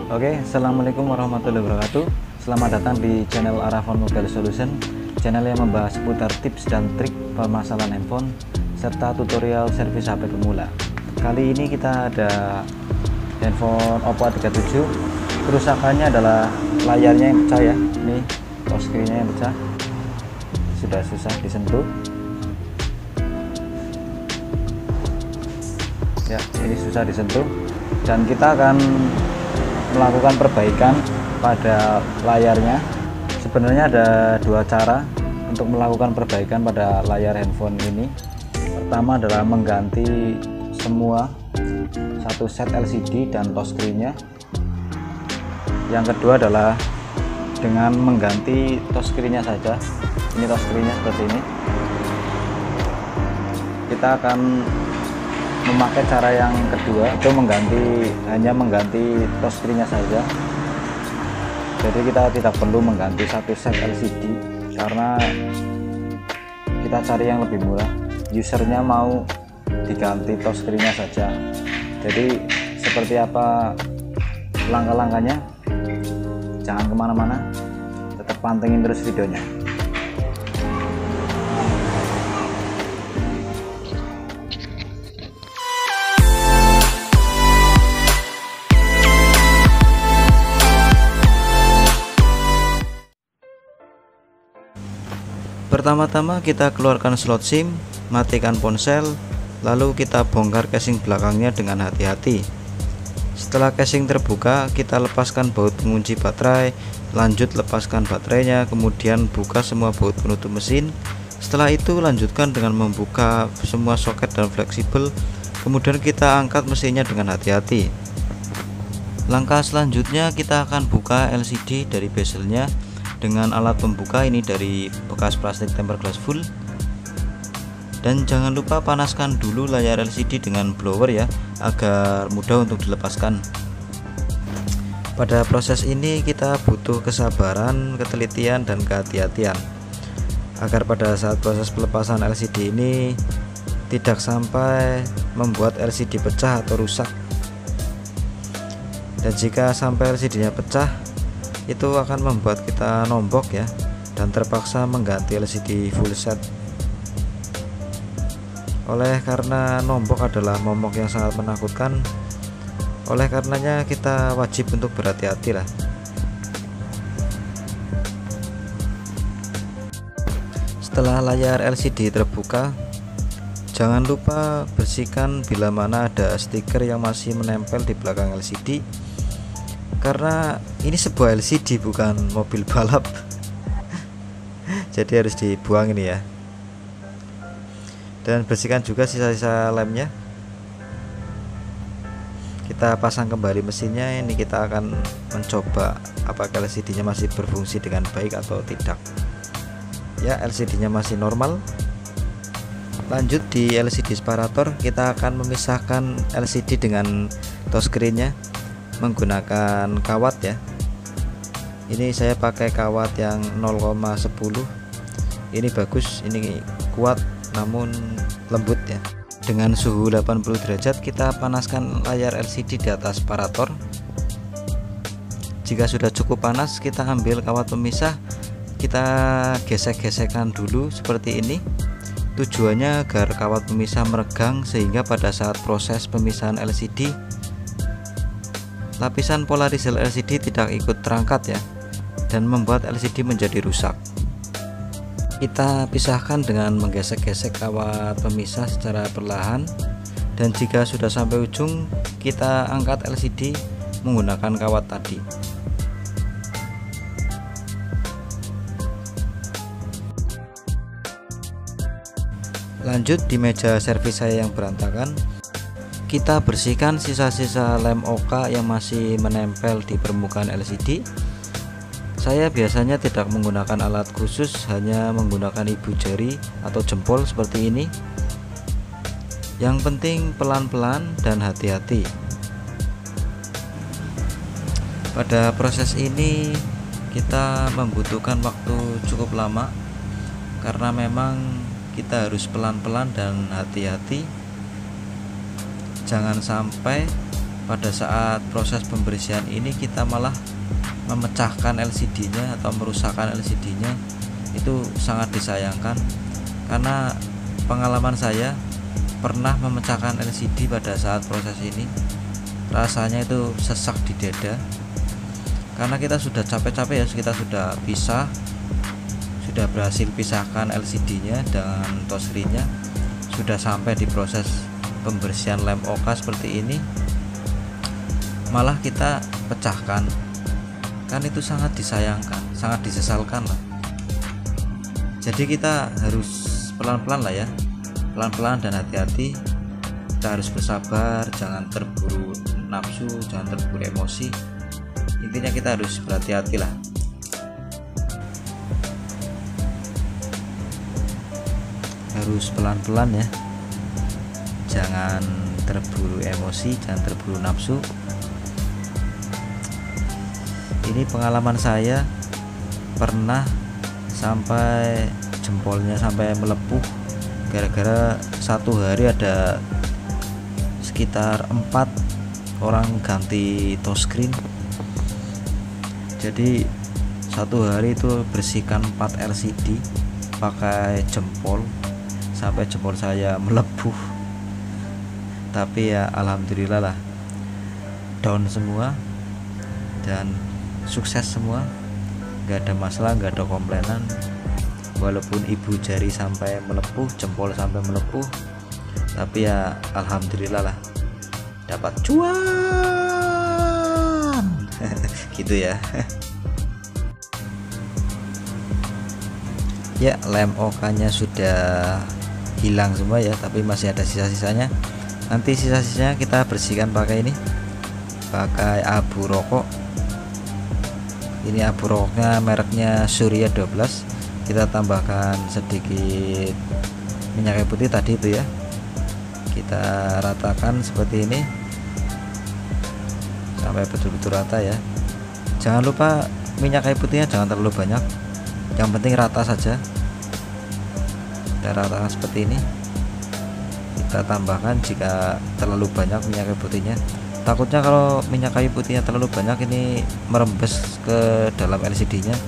Oke, assalamualaikum warahmatullahi wabarakatuh. Selamat datang di channel Arafon Mobile Solution, channel yang membahas seputar tips dan trik permasalahan handphone serta tutorial servis HP pemula. Kali ini kita ada handphone Oppo A37. Kerusakannya adalah layarnya yang pecah ya. Ini touchscreen-nya yang pecah, sudah susah disentuh. Ya, ini susah disentuh, dan kita akan melakukan perbaikan pada layarnya. Sebenarnya ada dua cara untuk melakukan perbaikan pada layar handphone ini. Pertama adalah mengganti semua satu set LCD dan touchscreen-nya. Yang kedua adalah dengan mengganti touchscreen-nya saja. Ini touchscreen-nya seperti ini. Kita akan memakai cara yang kedua, itu hanya mengganti touchscreen-nya saja. Jadi kita tidak perlu mengganti satu set LCD karena kita cari yang lebih murah. Usernya mau diganti touchscreen-nya saja. Jadi seperti apa langkah-langkahnya, jangan kemana-mana, tetap pantengin terus videonya. Pertama-tama kita keluarkan slot SIM, matikan ponsel, lalu kita bongkar casing belakangnya dengan hati-hati. Setelah casing terbuka, kita lepaskan baut pengunci baterai, lanjut lepaskan baterainya, kemudian buka semua baut penutup mesin. Setelah itu lanjutkan dengan membuka semua soket dan fleksibel, kemudian kita angkat mesinnya dengan hati-hati. Langkah selanjutnya kita akan buka LCD dari bezelnya dengan alat pembuka ini dari bekas plastik tempered glass full. Dan jangan lupa panaskan dulu layar LCD dengan blower ya, agar mudah untuk dilepaskan. Pada proses ini kita butuh kesabaran, ketelitian, dan kehati-hatian agar pada saat proses pelepasan LCD ini tidak sampai membuat LCD pecah atau rusak. Dan jika sampai LCD-nya pecah, itu akan membuat kita nombok ya, dan terpaksa mengganti LCD full set. Oleh karena nombok adalah momok yang sangat menakutkan, oleh karenanya kita wajib untuk berhati-hati lah. Setelah layar LCD terbuka, jangan lupa bersihkan bila mana ada stiker yang masih menempel di belakang LCD, karena ini sebuah LCD bukan mobil balap. Jadi harus dibuang ini ya. Dan bersihkan juga sisa-sisa lemnya. Kita pasang kembali mesinnya. Ini kita akan mencoba apakah LCD-nya masih berfungsi dengan baik atau tidak. Ya, LCD-nya masih normal. Lanjut di LCD separator, kita akan memisahkan LCD dengan touchscreen-nya menggunakan kawat ya. Ini saya pakai kawat yang 0,10. Ini bagus, ini kuat namun lembut ya. Dengan suhu 80 derajat kita panaskan layar LCD di atas separator. Jika sudah cukup panas, kita ambil kawat pemisah, kita gesek-gesekkan dulu seperti ini. Tujuannya agar kawat pemisah meregang sehingga pada saat proses pemisahan LCD, lapisan polarizer LCD tidak ikut terangkat ya, dan membuat LCD menjadi rusak. Kita pisahkan dengan menggesek-gesek kawat pemisah secara perlahan, dan jika sudah sampai ujung, kita angkat LCD menggunakan kawat tadi. Lanjut di meja servis saya yang berantakan, kita bersihkan sisa-sisa lem OK yang masih menempel di permukaan LCD. Saya biasanya tidak menggunakan alat khusus, hanya menggunakan ibu jari atau jempol seperti ini. Yang penting pelan-pelan dan hati-hati. Pada proses ini kita membutuhkan waktu cukup lama karena memang kita harus pelan-pelan dan hati-hati. Jangan sampai pada saat proses pembersihan ini kita malah memecahkan LCD-nya atau merusakkan LCD-nya. Itu sangat disayangkan, karena pengalaman saya pernah memecahkan LCD pada saat proses ini. Rasanya itu sesak di dada, karena kita sudah capek-capek ya, kita sudah sudah berhasil pisahkan LCD-nya dengan touchscreen-nya, sudah sampai di proses pembersihan lem OK seperti ini, malah kita pecahkan. Kan itu sangat disayangkan, sangat disesalkan lah. Jadi kita harus pelan-pelan lah ya, pelan-pelan dan hati-hati. Kita harus bersabar, jangan terburu nafsu, jangan terburu emosi. Intinya kita harus berhati-hati lah. Harus pelan-pelan ya, jangan terburu emosi, jangan terburu nafsu. Ini pengalaman saya, pernah sampai jempolnya sampai melepuh gara-gara satu hari ada sekitar 4 orang ganti touchscreen. Jadi satu hari itu bersihkan 4 LCD pakai jempol, sampai jempol saya melepuh. Tapi ya alhamdulillah lah, down semua dan sukses semua, nggak ada masalah, nggak ada komplainan. Walaupun ibu jari sampai melepuh, jempol sampai melepuh, tapi ya alhamdulillah lah, dapat cuan gitu ya. Ya, lem OK nya sudah hilang semua ya, tapi masih ada sisa-sisanya. Nanti sisa-sisanya kita bersihkan pakai ini, pakai abu rokok. Ini abu rokoknya mereknya Surya 12. Kita tambahkan sedikit minyak kayu putih tadi itu ya, kita ratakan seperti ini sampai betul-betul rata ya. Jangan lupa minyak kayu putihnya jangan terlalu banyak, yang penting rata saja. Kita ratakan seperti ini. Kita tambahkan jika terlalu banyak minyak kayu putihnya, takutnya kalau minyak kayu putihnya terlalu banyak ini merembes ke dalam LCD-nya,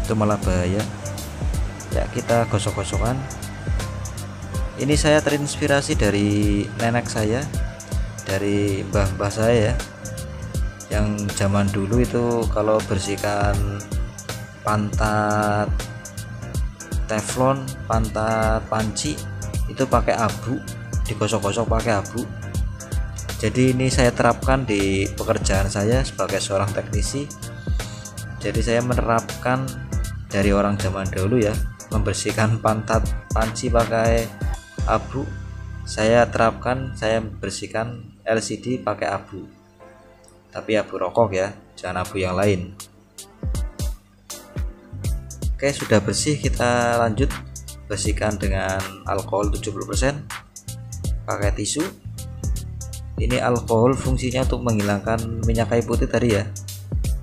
itu malah bahaya ya. Kita gosok-gosokkan. Ini saya terinspirasi dari nenek saya, dari mbah-mbah saya ya, yang zaman dulu itu kalau bersihkan pantat teflon, pantat panci itu pakai abu, digosok-gosok pakai abu. Jadi ini saya terapkan di pekerjaan saya sebagai seorang teknisi. Jadi saya menerapkan dari orang zaman dahulu ya, membersihkan pantat panci pakai abu. Saya terapkan, saya bersihkan LCD pakai abu, tapi abu rokok ya, jangan abu yang lain. Oke, sudah bersih, kita lanjut bersihkan dengan alkohol 70% pakai tisu. Ini alkohol fungsinya untuk menghilangkan minyak kayu putih tadi ya,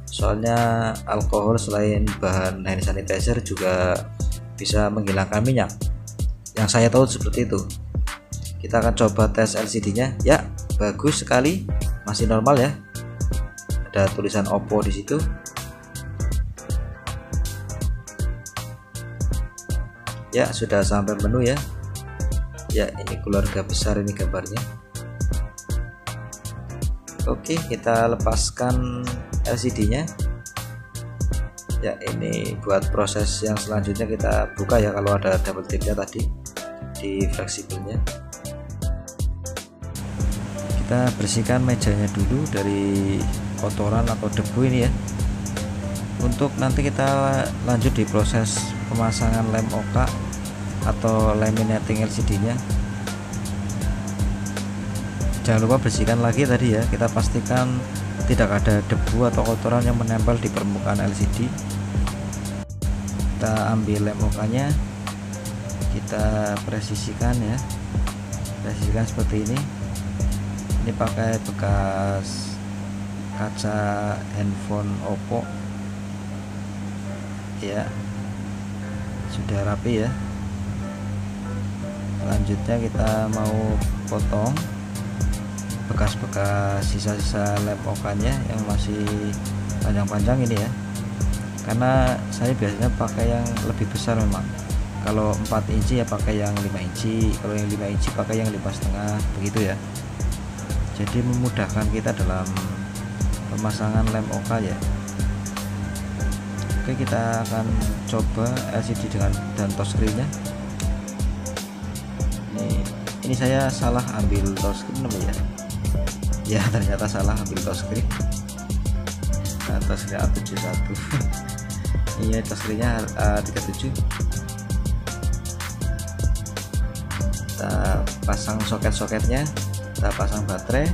soalnya alkohol selain bahan hand sanitizer juga bisa menghilangkan minyak, yang saya tahu seperti itu. Kita akan coba tes LCD-nya. Ya, bagus sekali, masih normal ya, ada tulisan Oppo di situ. Ya, sudah sampai menu ya. Ya, ini keluarga besar ini gambarnya. Oke, kita lepaskan LCD-nya. Ya, ini buat proses yang selanjutnya kita buka ya, kalau ada double tipnya tadi di fleksibelnya. Kita bersihkan mejanya dulu dari kotoran atau debu ini ya. Untuk nanti kita lanjut di proses pemasangan lem OK atau laminating LCD-nya. Jangan lupa bersihkan lagi tadi ya, kita pastikan tidak ada debu atau kotoran yang menempel di permukaan LCD. Kita ambil lem OK nya, kita presisikan ya, presisikan seperti ini. Ini pakai bekas kaca handphone Oppo ya, sudah rapi ya. Selanjutnya kita mau potong bekas-bekas sisa-sisa lem OK-nya yang masih panjang-panjang ini ya, karena saya biasanya pakai yang lebih besar. Memang kalau 4 inci ya pakai yang 5 inci, kalau yang 5 inci pakai yang 5,5 begitu ya. Jadi memudahkan kita dalam pemasangan lem OK ya. Oke, kita akan coba LCD dan touchscreen-nya. Ini saya salah ambil touchscreen ya. Ya ternyata salah ambil touchscreen. Nah, touchscreen A71. Iya, touchscreen-nya A37. Kita pasang soket-soketnya, kita pasang baterai,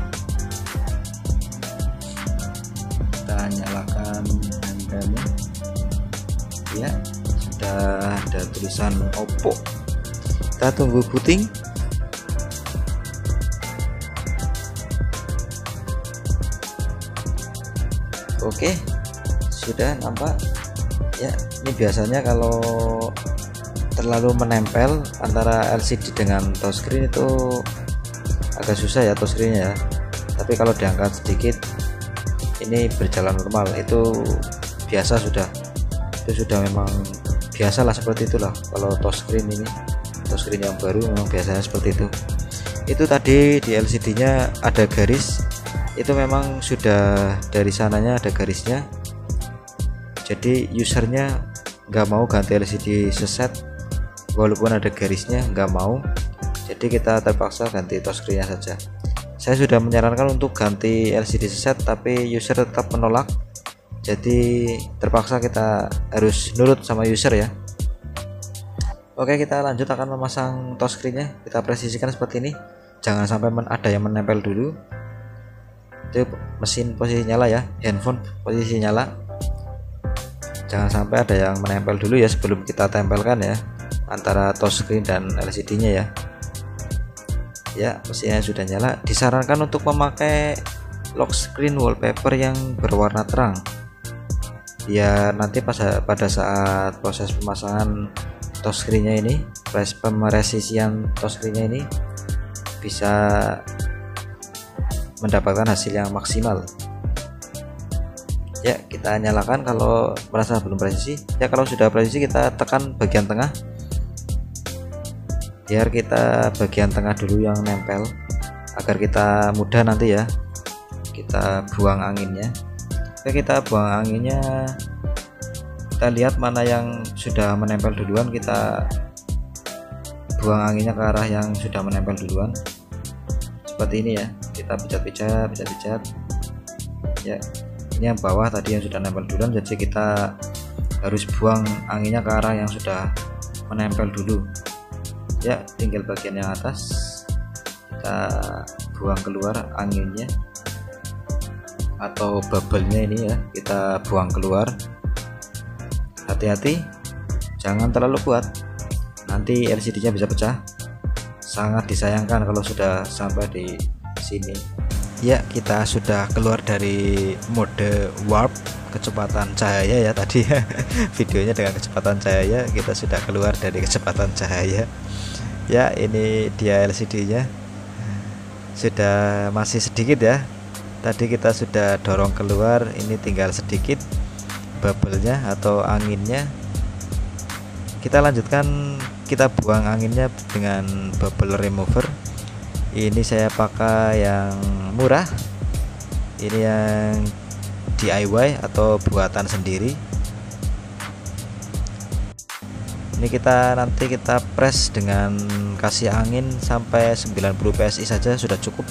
kita nyalakan handphonenya. Ya, sudah ada tulisan Oppo. Kita tunggu booting. Oke, sudah nampak ya. Ini biasanya kalau terlalu menempel antara LCD dengan touchscreen itu agak susah ya touchscreen-nya ya. Tapi kalau diangkat sedikit ini berjalan normal, itu biasa sudah. Itu sudah memang biasalah seperti itulah. Kalau touchscreen ini, touchscreen yang baru memang biasanya seperti itu. Itu tadi di LCD-nya ada garis. Itu memang sudah dari sananya ada garisnya, jadi usernya nggak mau ganti LCD seset walaupun ada garisnya, nggak mau, jadi kita terpaksa ganti touchscreen-nya saja. Saya sudah menyarankan untuk ganti LCD seset tapi user tetap menolak, jadi terpaksa kita harus nurut sama user ya. Oke, kita lanjut akan memasang touchscreen-nya. Kita presisikan seperti ini, jangan sampai ada yang menempel dulu. Itu mesin posisi nyala ya, handphone posisi nyala, jangan sampai ada yang menempel dulu ya sebelum kita tempelkan ya antara touchscreen dan LCD-nya ya. Ya, mesinnya sudah nyala. Disarankan untuk memakai lock screen wallpaper yang berwarna terang, biar nanti pada saat proses pemasangan touchscreen-nya ini, pemeresisian touchscreen-nya ini bisa mendapatkan hasil yang maksimal. Ya, kita nyalakan kalau merasa belum presisi. Ya, kalau sudah presisi kita tekan bagian tengah, biar kita bagian tengah dulu yang nempel agar kita mudah nanti ya kita buang anginnya. Oke, kita buang anginnya, kita lihat mana yang sudah menempel duluan, kita buang anginnya ke arah yang sudah menempel duluan seperti ini ya. Kita pijat ya. Ini yang bawah tadi yang sudah nempel duluan, jadi kita harus buang anginnya ke arah yang sudah menempel dulu ya. Tinggal bagian yang atas kita buang keluar anginnya atau bubble-nya ini ya, kita buang keluar. Hati-hati, jangan terlalu kuat, nanti LCD-nya bisa pecah. Sangat disayangkan kalau sudah sampai di sini ya. Kita sudah keluar dari mode warp kecepatan cahaya ya tadi ya. Videonya dengan kecepatan cahaya, kita sudah keluar dari kecepatan cahaya ya. Ini dia LCD-nya, sudah masih sedikit ya. Tadi kita sudah dorong keluar, ini tinggal sedikit bubble-nya atau anginnya. Kita lanjutkan, kita buang anginnya dengan bubble remover. Ini saya pakai yang murah, ini yang DIY atau buatan sendiri. Ini nanti kita press dengan kasih angin sampai 90 PSI saja sudah cukup.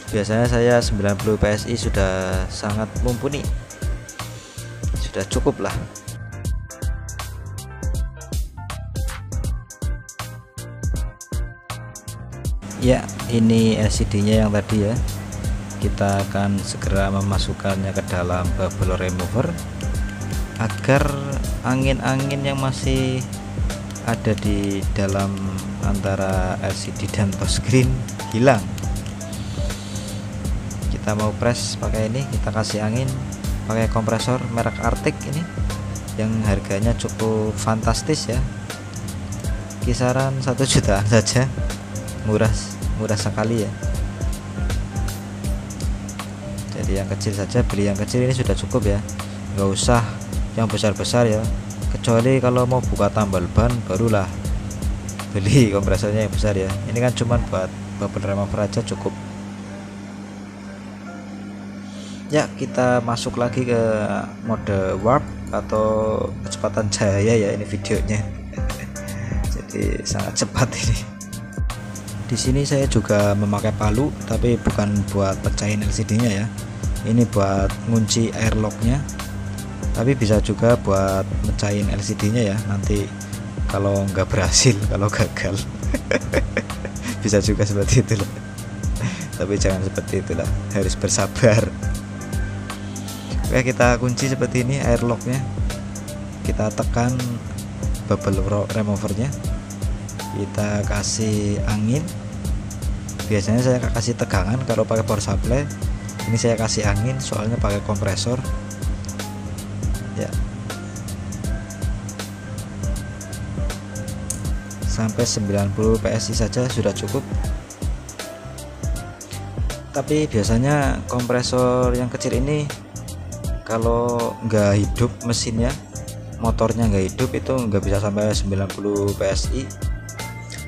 Biasanya saya 90 PSI sudah sangat mumpuni, sudah cukup lah. Ya, ini LCD-nya yang tadi ya. Kita akan segera memasukkannya ke dalam bubble remover agar angin-angin yang masih ada di dalam antara LCD dan touchscreen hilang. Kita mau press pakai ini, kita kasih angin pakai kompresor merek Arctic ini yang harganya cukup fantastis ya, kisaran 1 jutaan saja, murah sekali ya. Jadi yang kecil saja, beli yang kecil ini sudah cukup ya, nggak usah yang besar-besar ya, kecuali kalau mau buka tambal ban barulah beli kompresornya yang besar ya. Ini kan cuman buat bubble remover aja cukup ya. Kita masuk lagi ke mode warp atau kecepatan cahaya ya, ini videonya jadi sangat cepat ini. Di sini saya juga memakai palu, tapi bukan buat pecahin LCD-nya ya. Ini buat ngunci airlock-nya. Tapi bisa juga buat mecahin LCD-nya ya. Nanti kalau nggak berhasil, kalau gagal, bisa juga seperti itu loh. Tapi jangan seperti itulah, harus bersabar. Oke, kita kunci seperti ini airlock-nya. Kita tekan bubble remover-nya. Kita kasih angin. Biasanya saya kasih tegangan kalau pakai power supply. Ini saya kasih angin soalnya pakai kompresor ya. Sampai 90 PSI saja sudah cukup. Tapi biasanya kompresor yang kecil ini kalau nggak hidup mesinnya, motornya nggak hidup, itu nggak bisa sampai 90 PSI.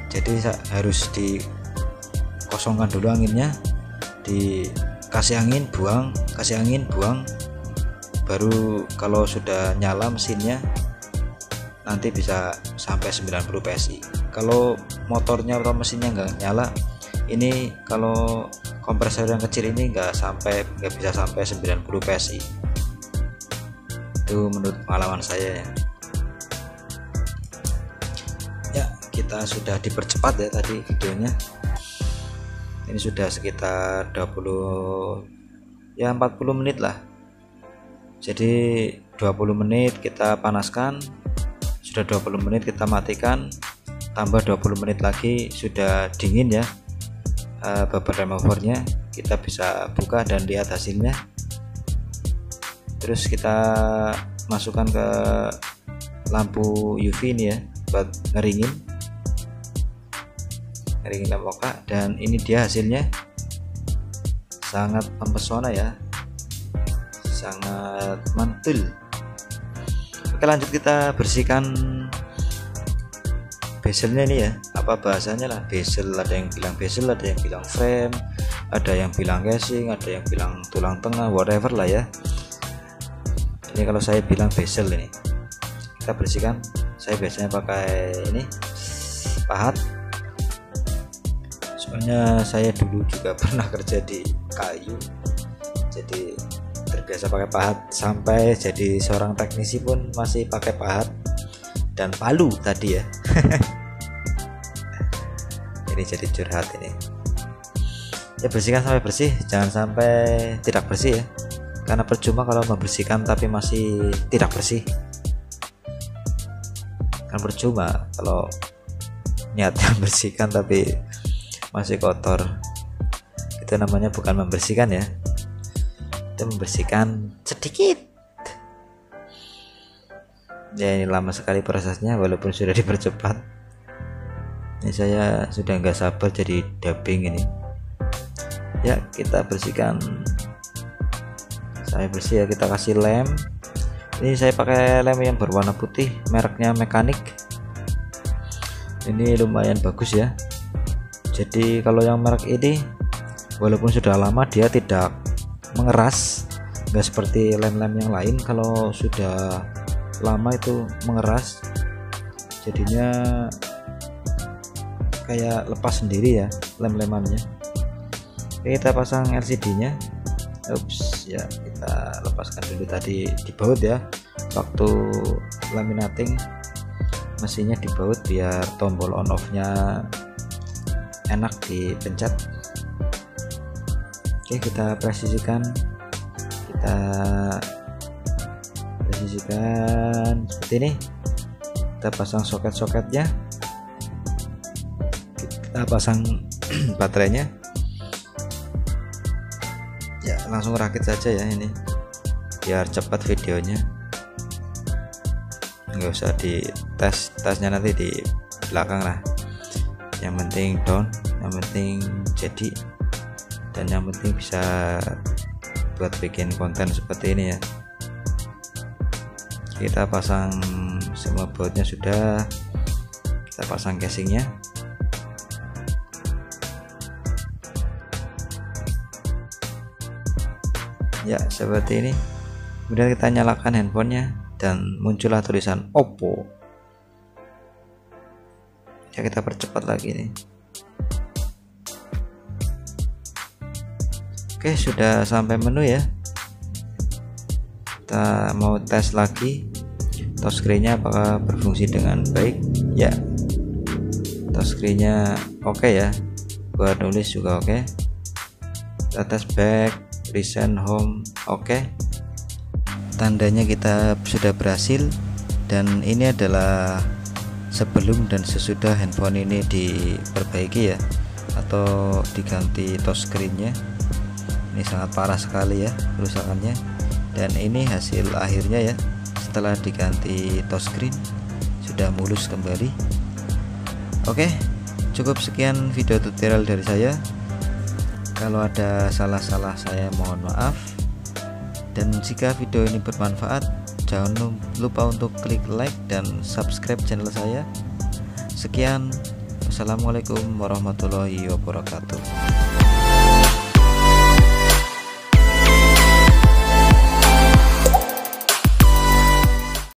Jadi harus dikosongkan dulu anginnya, dikasih angin buang, kasih angin buang, baru kalau sudah nyala mesinnya nanti bisa sampai 90 PSI. Kalau motornya atau mesinnya nggak nyala, ini kalau kompresor yang kecil ini nggak bisa sampai 90 PSI. Itu menurut pengalaman saya ya. Kita sudah dipercepat ya tadi videonya. Ini sudah sekitar 40 menit lah. Jadi 20 menit kita panaskan, sudah 20 menit kita matikan, tambah 20 menit lagi sudah dingin ya bubble removernya. Kita bisa buka dan lihat hasilnya. Terus kita masukkan ke lampu UV ini ya, buat ngeringin lampu oka, dan ini dia hasilnya. Sangat mempesona ya, sangat mantul. Oke, lanjut kita bersihkan bezelnya ini ya, apa bahasanya lah, bezel. Ada yang bilang bezel, ada yang bilang frame, ada yang bilang casing, ada yang bilang tulang tengah, whatever lah ya. Ini kalau saya bilang bezel. Ini kita bersihkan. Saya biasanya pakai ini pahat, soalnya saya dulu juga pernah kerja di kayu, jadi terbiasa pakai pahat. Sampai jadi seorang teknisi pun masih pakai pahat dan palu tadi ya. Ini jadi curhat ini ya. Bersihkan sampai bersih, jangan sampai tidak bersih ya, karena percuma kalau membersihkan tapi masih tidak bersih. Kan percuma kalau niatnya bersihkan tapi masih kotor. Itu namanya bukan membersihkan ya, itu membersihkan sedikit ya. Ini lama sekali prosesnya walaupun sudah dipercepat. Ini saya sudah nggak sabar jadi dubbing ini ya. Kita bersihkan sampai bersih ya. Kita kasih lem. Ini saya pakai lem yang berwarna putih, mereknya Mekanik. Ini lumayan bagus ya. Jadi kalau yang merek ini walaupun sudah lama dia tidak mengeras, nggak seperti lem-lem yang lain. Kalau sudah lama itu mengeras, jadinya kayak lepas sendiri ya lem-lemannya. Oke, kita pasang LCD-nya. Ups ya, kita lepaskan dulu tadi di baut ya. Waktu laminating mesinnya dibaut biar tombol on off-nya enak dipencet. Oke, kita presisikan seperti ini. Kita pasang soket-soketnya, kita pasang baterainya ya. Langsung rakit saja ya ini biar cepat videonya, nggak usah tesnya nanti di belakang lah. Yang penting down, yang penting jadi, dan yang penting bisa buat bikin konten seperti ini ya. Kita pasang semua bautnya sudah, kita pasang casingnya. Ya seperti ini. Kemudian kita nyalakan handphonenya dan muncullah tulisan Oppo. Ya kita percepat lagi nih. Oke, sudah sampai menu ya. Kita mau tes lagi touchscreen-nya apakah berfungsi dengan baik. Ya, touchscreen-nya oke ya, buat nulis juga oke. Kita tes back, recent, home, oke. Tandanya kita sudah berhasil, dan ini adalah sebelum dan sesudah handphone ini diperbaiki ya, atau diganti touchscreen-nya. Ini sangat parah sekali ya kerusakannya, dan ini hasil akhirnya ya setelah diganti touchscreen, sudah mulus kembali. Oke, cukup sekian video tutorial dari saya. Kalau ada salah-salah saya mohon maaf, dan jika video ini bermanfaat jangan lupa untuk klik like dan subscribe channel saya. Sekian, wassalamualaikum warahmatullahi wabarakatuh.